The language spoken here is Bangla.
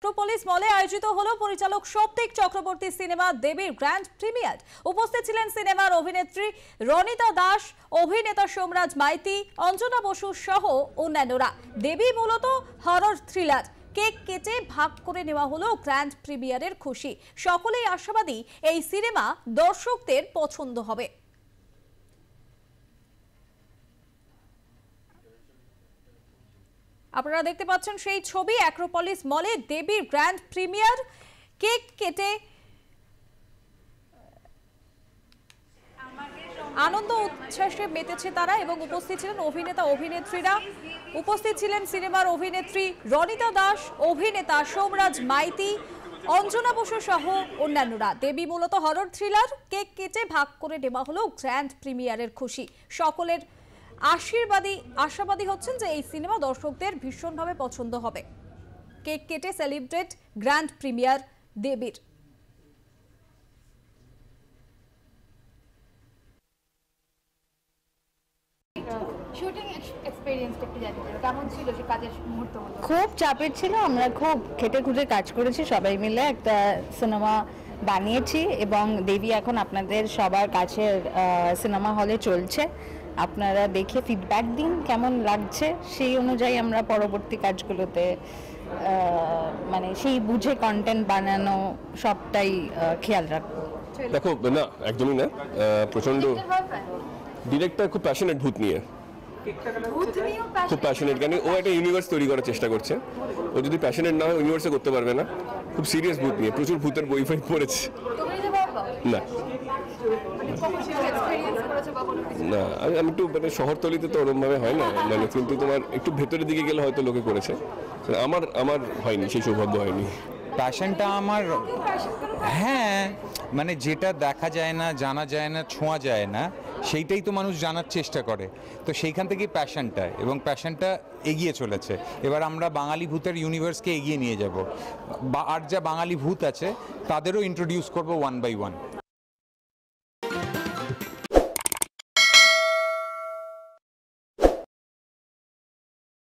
অ্যাক্রোপলিস মলে আয়োজিত হলো পরিচালক সৌপ্তিক চক্রবর্তী সিনেমা দেবীর গ্র্যান্ড প্রিমিয়ার। উপস্থিত ছিলেন সিনেমার অভিনেত্রী রনিতা দাস, অভিনেতা সোমরাজ মাইতি, অঞ্জনা বসু সহ অন্যান্যরা। দেবী মূলত হরর থ্রিলার। কেক কেটে ভাগ করে নেওয়া হলো গ্র্যান্ড প্রিমিয়ারের খুশি। সকলেই আশাবাদী এই সিনেমা দর্শকদের পছন্দ হবে। আপনারা দেখতে পাচ্ছেন সেই ছবি, অ্যাক্রোপলিস মলে দেবীর গ্র্যান্ড প্রিমিয়ার। কেক কেটে আনন্দ উচ্ছ্বাসে মেতেছে তারা এবং উপস্থিত ছিলেন অভিনেতা অভিনেত্রীরা। উপস্থিত ছিলেন সিনেমার অভিনেত্রী রনিতা দাস, অভিনেতা সোমরাজ মাইতি, অঞ্জনা বসু সহ অন্যান্যরা। দেবী মূলত হরর থ্রিলার। কেক কেটে ভাগ করে নেওয়া হলো গ্র্যান্ড প্রিমিয়ারের খুশি। সকলের আশাবাদী হচ্ছেন যে এই সিনেমা দর্শকদের ভীষণভাবে পছন্দ হবে। কেক কেটে সেলিব্রেট গ্র্যান্ড প্রিমিয়ার দেবীর। শুটিং এক্সপেরিয়েন্সটা একটু জানতে চাই, কেমন ছিল সেই কাজের মুহূর্তগুলো? খুব চাপের ছিল। আমরা খুব খেটে খুঁজে কাজ করেছি, সবাই মিলে একটা সিনেমা বানিয়েছি এবং দেবী এখন আপনাদের সবার কাছের সিনেমা হলে চলছে। আপনারা দেখে ফিডব্যাক দিন কেমন লাগছে, সেই অনুযায়ী আমরা পরবর্তী কাজগুলোতে মানে সেই বুঝে কন্টেন্ট বানানো সবটাই খেয়াল রাখবো। দেখো না, একদমই না, প্রচন্ড ডিরেক্টর খুব প্যাশনেট ভূত নিয়ে, খুব প্যাশনেট। কেন ও একটা ইউনিভার্স তৈরি করার চেষ্টা করছে। ও যদি প্যাশনেট না হয় ইউনিভার্সে করতে পারবে না। খুব সিরিয়াস ভূত নিয়ে, প্রচুর ভূতের বই ফাই পড়েছে। না না, আমি একটু মানে শহরতলিতে তো ওরমভাবে হয় না, মানে কিন্তু তোমার একটু ভেতরের দিকে গেলে হয়তো লোকে করেছে। আমার হয়নি, সেই সৌভাগ্য হয়নি। প্যাশনটা আমার, হ্যাঁ, মানে যেটা দেখা যায় না, জানা যায় না, ছোঁয়া যায় না, সেইটাই তো মানুষ জানার চেষ্টা করে। তো সেইখান থেকেই প্যাশনটা, এবং প্যাশনটা এগিয়ে চলেছে। এবার আমরা বাঙালি ভূতের ইউনিভার্সকে এগিয়ে নিয়ে যাব, আর যা বাঙালি ভূত আছে তাদেরও ইন্ট্রোডিউস করব ওয়ান বাই ওয়ান।